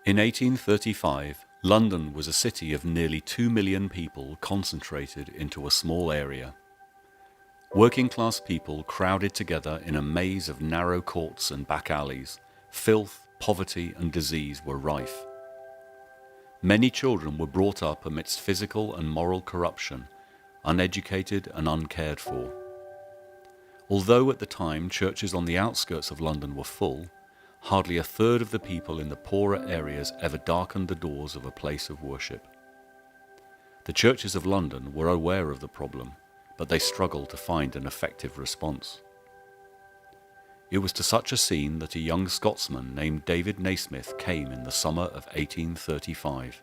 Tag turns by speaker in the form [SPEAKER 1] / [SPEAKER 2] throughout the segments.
[SPEAKER 1] In 1835, London was a city of nearly 2 million people concentrated into a small area. Working-class people crowded together in a maze of narrow courts and back alleys. Filth, poverty, and disease were rife. Many children were brought up amidst physical and moral corruption, uneducated and uncared for. Although at the time churches on the outskirts of London were full, hardly a third of the people in the poorer areas ever darkened the doors of a place of worship. The churches of London were aware of the problem, but they struggled to find an effective response. It was to such a scene that a young Scotsman named David Nasmith came in the summer of 1835.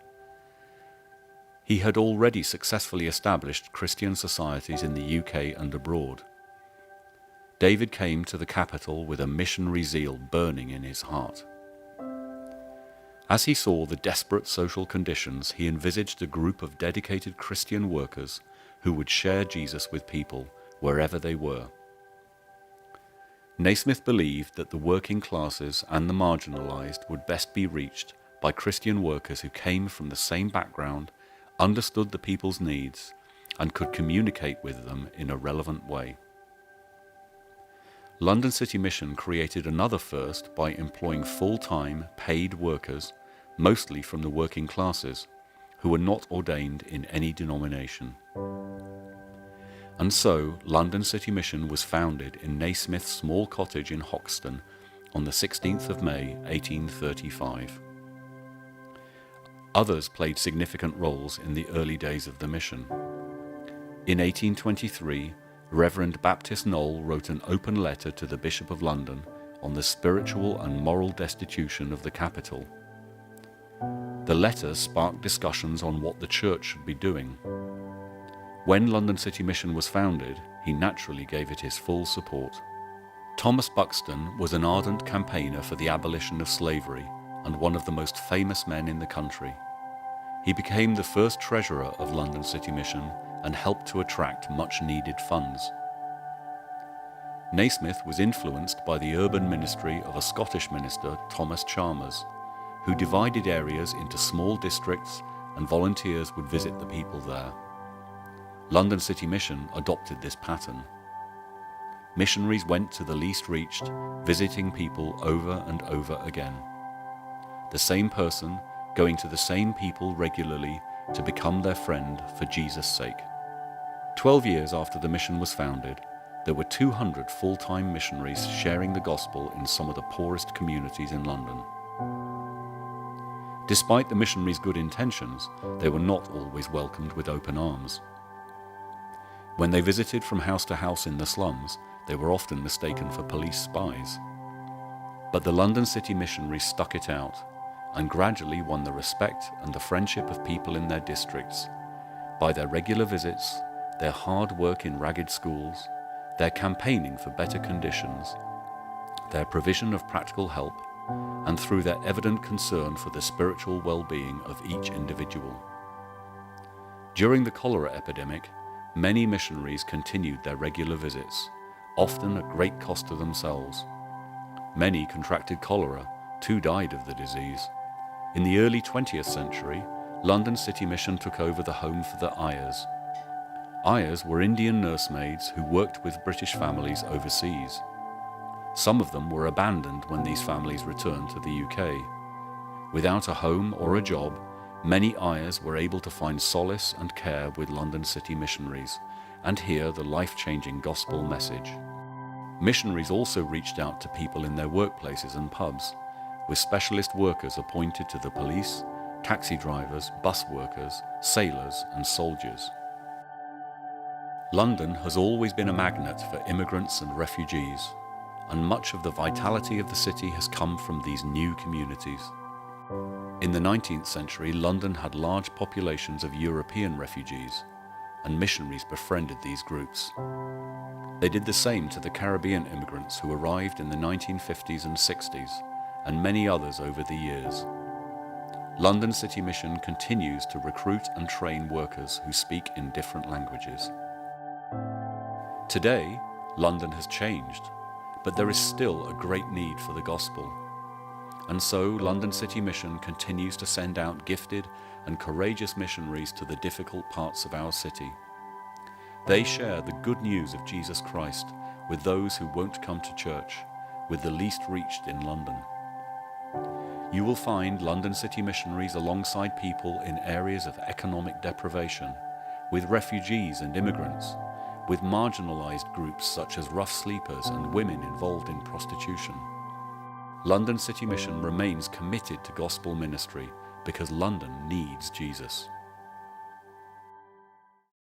[SPEAKER 1] He had already successfully established Christian societies in the UK and abroad. David came to the capital with a missionary zeal burning in his heart. As he saw the desperate social conditions, he envisaged a group of dedicated Christian workers who would share Jesus with people wherever they were. Nasmith believed that the working classes and the marginalized would best be reached by Christian workers who came from the same background, understood the people's needs, and could communicate with them in a relevant way. London City Mission created another first by employing full-time, paid workers, mostly from the working classes, who were not ordained in any denomination. And so, London City Mission was founded in Nasmith's small cottage in Hoxton on the 16th of May, 1835. Others played significant roles in the early days of the mission. In 1823, Reverend Baptist Noel wrote an open letter to the Bishop of London on the spiritual and moral destitution of the capital. The letter sparked discussions on what the church should be doing. When London City Mission was founded, he naturally gave it his full support. Thomas Buxton was an ardent campaigner for the abolition of slavery and one of the most famous men in the country. He became the first treasurer of London City Mission and helped to attract much-needed funds. Nasmith was influenced by the urban ministry of a Scottish minister, Thomas Chalmers, who divided areas into small districts and volunteers would visit the people there. London City Mission adopted this pattern. Missionaries went to the least reached, visiting people over and over again. The same person going to the same people regularly to become their friend for Jesus' sake. 12 years after the mission was founded, there were 200 full-time missionaries sharing the gospel in some of the poorest communities in London. Despite the missionaries' good intentions, they were not always welcomed with open arms. When they visited from house to house in the slums, they were often mistaken for police spies. But the London City missionaries stuck it out and gradually won the respect and the friendship of people in their districts by their regular visits, their hard work in ragged schools, their campaigning for better conditions, their provision of practical help, and through their evident concern for the spiritual well-being of each individual. During the cholera epidemic, many missionaries continued their regular visits, often at great cost to themselves. Many contracted cholera, 2 died of the disease. In the early 20th century, London City Mission took over the home for the Ayers. Ayers were Indian nursemaids who worked with British families overseas. Some of them were abandoned when these families returned to the UK. Without a home or a job, many Ayers were able to find solace and care with London City missionaries and hear the life-changing gospel message. Missionaries also reached out to people in their workplaces and pubs, with specialist workers appointed to the police, taxi drivers, bus workers, sailors, and soldiers. London has always been a magnet for immigrants and refugees, and much of the vitality of the city has come from these new communities. In the 19th century, London had large populations of European refugees, and missionaries befriended these groups. They did the same to the Caribbean immigrants who arrived in the 1950s and 60s, and many others over the years. London City Mission continues to recruit and train workers who speak in different languages. Today, London has changed, but there is still a great need for the gospel. And so London City Mission continues to send out gifted and courageous missionaries to the difficult parts of our city. They share the good news of Jesus Christ with those who won't come to church, with the least reached in London. You will find London City missionaries alongside people in areas of economic deprivation, with refugees and immigrants, with marginalised groups such as rough sleepers and women involved in prostitution. London City Mission remains committed to gospel ministry because London needs Jesus.